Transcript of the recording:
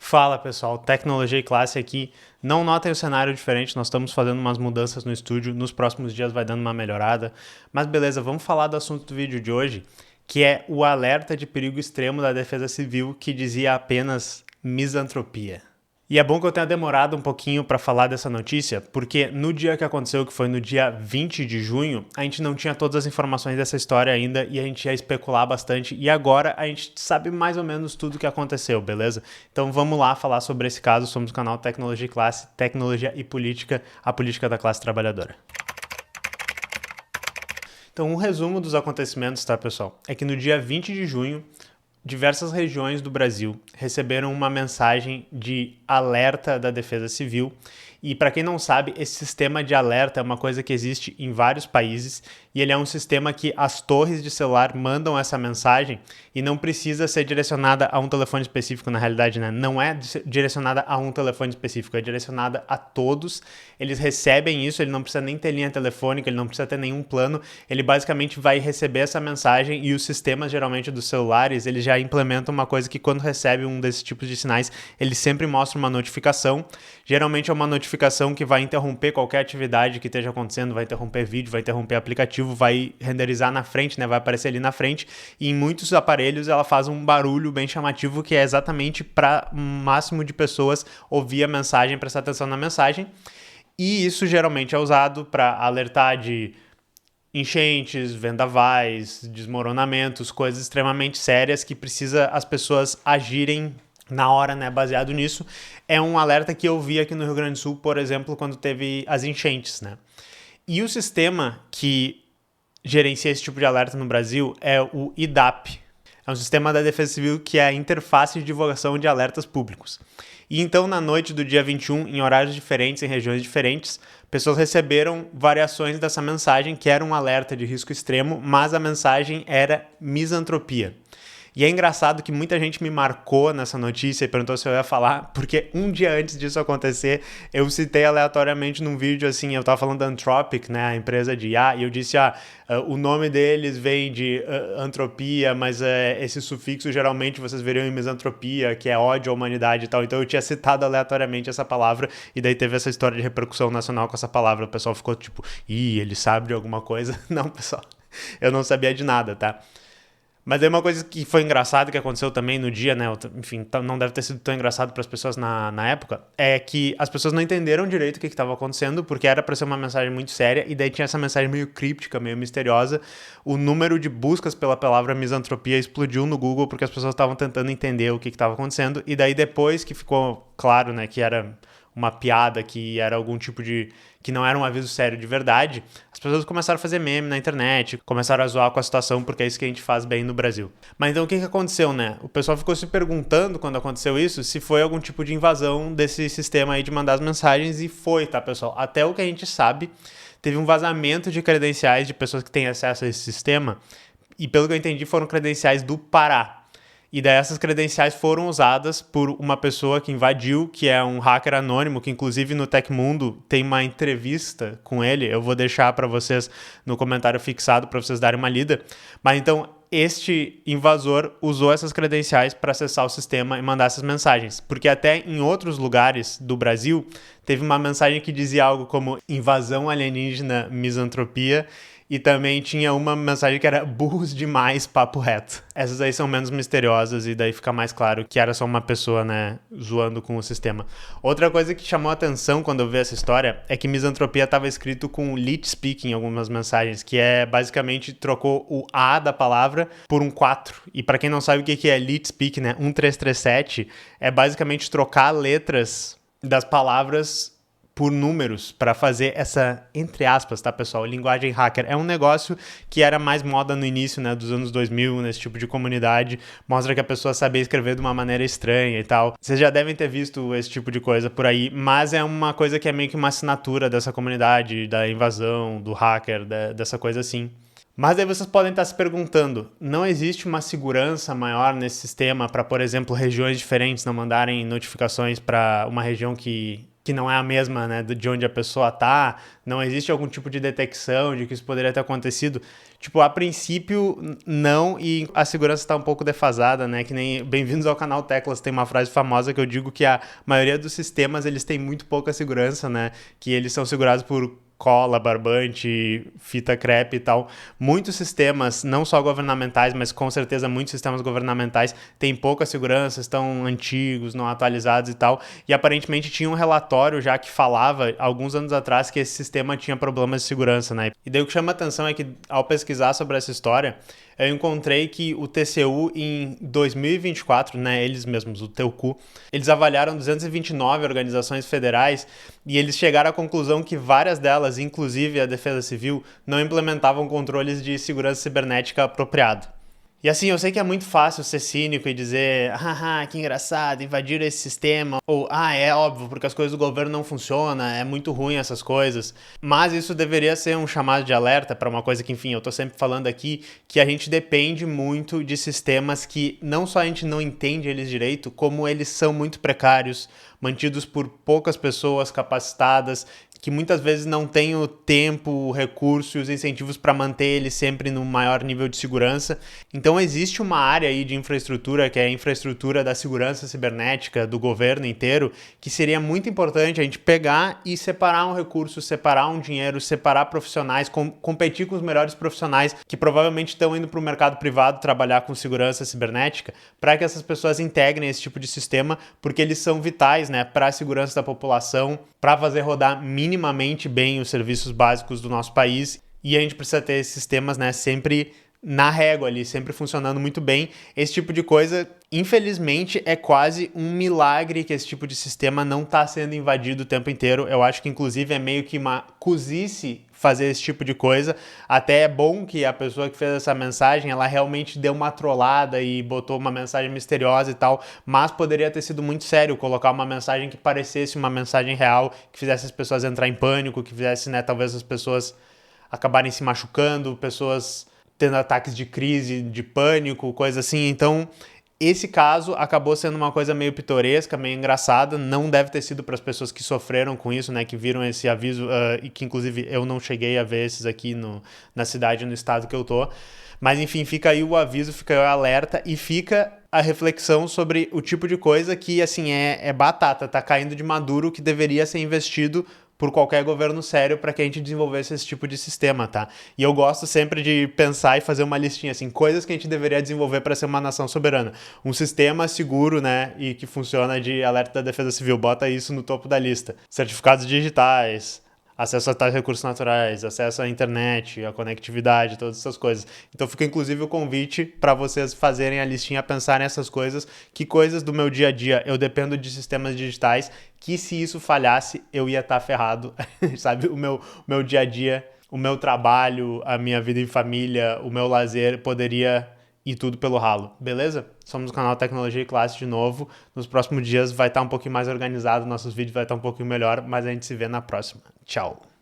Fala pessoal, Tecnologia e Classe aqui. Não notem o cenário diferente, nós estamos fazendo umas mudanças no estúdio, nos próximos dias vai dando uma melhorada. Mas beleza, vamos falar do assunto do vídeo de hoje, que é o alerta de perigo extremo da Defesa Civil que dizia apenas misantropia. E é bom que eu tenha demorado um pouquinho para falar dessa notícia, porque no dia que aconteceu, que foi no dia 20 de junho, a gente não tinha todas as informações dessa história ainda e a gente ia especular bastante. E agora a gente sabe mais ou menos tudo o que aconteceu, beleza? Então vamos lá falar sobre esse caso. Somos o canal Tecnologia e Classe, Tecnologia e Política, a política da classe trabalhadora. Então, um resumo dos acontecimentos, tá, pessoal? É que no dia 20 de junho, diversas regiões do Brasil receberam uma mensagem de alerta da Defesa Civil. E para quem não sabe, esse sistema de alerta é uma coisa que existe em vários países e ele é um sistema que as torres de celular mandam essa mensagem e não precisa ser direcionada a um telefone específico, na realidade, né? Não é direcionada a um telefone específico, é direcionada a todos. Eles recebem isso, ele não precisa nem ter linha telefônica, ele não precisa ter nenhum plano, ele basicamente vai receber essa mensagem e os sistemas, geralmente dos celulares, eles já implementam uma coisa que quando recebe um desses tipos de sinais, ele sempre mostra uma notificação. Geralmente é uma notificação que vai interromper qualquer atividade que esteja acontecendo, vai interromper vídeo, vai interromper aplicativo, vai renderizar na frente, né? Vai aparecer ali na frente. E em muitos aparelhos ela faz um barulho bem chamativo que é exatamente para o máximo de pessoas ouvir a mensagem, prestar atenção na mensagem. E isso geralmente é usado para alertar de enchentes, vendavais, desmoronamentos, coisas extremamente sérias que precisa as pessoas agirem na hora, né, baseado nisso. É um alerta que eu vi aqui no Rio Grande do Sul, por exemplo, quando teve as enchentes, né? E o sistema que gerencia esse tipo de alerta no Brasil é o IDAP. É um sistema da Defesa Civil que é a interface de divulgação de alertas públicos. E então, na noite do dia 21, em horários diferentes, em regiões diferentes, pessoas receberam variações dessa mensagem, que era um alerta de risco extremo, mas a mensagem era misantropia. E é engraçado que muita gente me marcou nessa notícia e perguntou se eu ia falar, porque um dia antes disso acontecer, eu citei aleatoriamente num vídeo, assim, eu tava falando da Anthropic, né, a empresa de IA, e eu disse, o nome deles vem de antropia, mas esse sufixo geralmente vocês veriam em misantropia, que é ódio à humanidade e tal. Então eu tinha citado aleatoriamente essa palavra, e daí teve essa história de repercussão nacional com essa palavra. O pessoal ficou tipo, ele sabe de alguma coisa? Não, pessoal, eu não sabia de nada, tá? Mas aí uma coisa que foi engraçada que aconteceu também no dia, né? Enfim, não deve ter sido tão engraçado para as pessoas na época, é que as pessoas não entenderam direito o que estava acontecendo, porque era para ser uma mensagem muito séria, e daí tinha essa mensagem meio críptica, meio misteriosa. O número de buscas pela palavra misantropia explodiu no Google, porque as pessoas estavam tentando entender o que estava acontecendo, e daí depois que ficou claro, né, que era uma piada, que era algum tipo de... que não era um aviso sério de verdade, as pessoas começaram a fazer meme na internet, começaram a zoar com a situação, porque é isso que a gente faz bem no Brasil. Mas então o que aconteceu, né? O pessoal ficou se perguntando, quando aconteceu isso, se foi algum tipo de invasão desse sistema aí de mandar as mensagens, e foi, tá, pessoal? Até o que a gente sabe, teve um vazamento de credenciais de pessoas que têm acesso a esse sistema, e pelo que eu entendi, foram credenciais do Pará. E daí essas credenciais foram usadas por uma pessoa que invadiu, que é um hacker anônimo, que inclusive no Tecmundo tem uma entrevista com ele. Eu vou deixar para vocês no comentário fixado para vocês darem uma lida. Mas então este invasor usou essas credenciais para acessar o sistema e mandar essas mensagens. Porque até em outros lugares do Brasil teve uma mensagem que dizia algo como invasão alienígena, misantropia. E também tinha uma mensagem que era burros demais, papo reto. Essas aí são menos misteriosas e daí fica mais claro que era só uma pessoa, né, zoando com o sistema. Outra coisa que chamou a atenção quando eu vi essa história é que misantropia estava escrito com lit speak em algumas mensagens, que é basicamente trocou o A da palavra por um 4. E para quem não sabe o que é lit speak, né, 1337, é basicamente trocar letras das palavras por números para fazer essa, entre aspas, tá, pessoal, linguagem hacker. É um negócio que era mais moda no início, né, dos anos 2000, nesse tipo de comunidade. Mostra que a pessoa sabia escrever de uma maneira estranha e tal. Vocês já devem ter visto esse tipo de coisa por aí, mas é uma coisa que é meio que uma assinatura dessa comunidade, da invasão, do hacker, dessa coisa assim. Mas aí vocês podem estar se perguntando, não existe uma segurança maior nesse sistema para, por exemplo, regiões diferentes não mandarem notificações para uma região que que não é a mesma, né, de onde a pessoa tá, não existe algum tipo de detecção de que isso poderia ter acontecido. Tipo, a princípio, não, e a segurança está um pouco defasada, né, que nem Bem-vindos ao canal Teclas, tem uma frase famosa que eu digo que a maioria dos sistemas, eles têm muito pouca segurança, né, que eles são segurados por cola, barbante, fita crepe e tal. Muitos sistemas, não só governamentais, mas com certeza muitos sistemas governamentais têm pouca segurança, estão antigos, não atualizados e tal. E aparentemente tinha um relatório já que falava, alguns anos atrás, que esse sistema tinha problemas de segurança, né? E daí o que chama a atenção é que, ao pesquisar sobre essa história, eu encontrei que o TCU em 2024, né, eles mesmos, o TCU, eles avaliaram 229 organizações federais e eles chegaram à conclusão que várias delas, inclusive a Defesa Civil, não implementavam controles de segurança cibernética apropriado. E assim, eu sei que é muito fácil ser cínico e dizer, haha, que engraçado, invadiram esse sistema, ou, é óbvio, porque as coisas do governo não funcionam, é muito ruim essas coisas. Mas isso deveria ser um chamado de alerta para uma coisa que, enfim, eu tô sempre falando aqui, que a gente depende muito de sistemas que não só a gente não entende eles direito, como eles são muito precários, mantidos por poucas pessoas capacitadas, que muitas vezes não têm o tempo, o recurso e os incentivos para manter ele sempre no maior nível de segurança. Então existe uma área aí de infraestrutura, que é a infraestrutura da segurança cibernética do governo inteiro, que seria muito importante a gente pegar e separar um recurso, separar um dinheiro, separar profissionais, competir com os melhores profissionais que provavelmente estão indo para o mercado privado trabalhar com segurança cibernética, para que essas pessoas integrem esse tipo de sistema, porque eles são vitais, né, para a segurança da população, para fazer rodar minimamente bem os serviços básicos do nosso país, e a gente precisa ter esses sistemas, né, sempre na régua ali, sempre funcionando muito bem. Esse tipo de coisa, infelizmente, é quase um milagre que esse tipo de sistema não está sendo invadido o tempo inteiro. Eu acho que, inclusive, é meio que uma cozice fazer esse tipo de coisa. Até é bom que a pessoa que fez essa mensagem, ela realmente deu uma trollada e botou uma mensagem misteriosa e tal, mas poderia ter sido muito sério colocar uma mensagem que parecesse uma mensagem real, que fizesse as pessoas entrar em pânico, que fizesse, né, talvez as pessoas acabarem se machucando, pessoas tendo ataques de crise, de pânico, coisa assim. Então, esse caso acabou sendo uma coisa meio pitoresca, meio engraçada. Não deve ter sido para as pessoas que sofreram com isso, né, que viram esse aviso, e que inclusive eu não cheguei a ver esses aqui na cidade, no estado que eu tô. Mas enfim, fica aí o aviso, fica aí o alerta e fica a reflexão sobre o tipo de coisa que, assim, é batata, tá caindo de maduro, que deveria ser investido por qualquer governo sério para que a gente desenvolvesse esse tipo de sistema, tá? E eu gosto sempre de pensar e fazer uma listinha, assim, coisas que a gente deveria desenvolver para ser uma nação soberana. Um sistema seguro, né, e que funciona de alerta da Defesa Civil, bota isso no topo da lista. Certificados digitais, acesso a tais recursos naturais, acesso à internet, à conectividade, todas essas coisas. Então fica inclusive o convite para vocês fazerem a listinha, pensarem nessas coisas, que coisas do meu dia a dia eu dependo de sistemas digitais, que se isso falhasse eu ia estar ferrado, sabe? O meu dia a dia, o meu trabalho, a minha vida em família, o meu lazer poderia ir tudo pelo ralo, beleza? Somos o canal Tecnologia e Classe de novo. Nos próximos dias vai estar um pouquinho mais organizado, nossos vídeos vai estar um pouquinho melhor, mas a gente se vê na próxima. Tchau!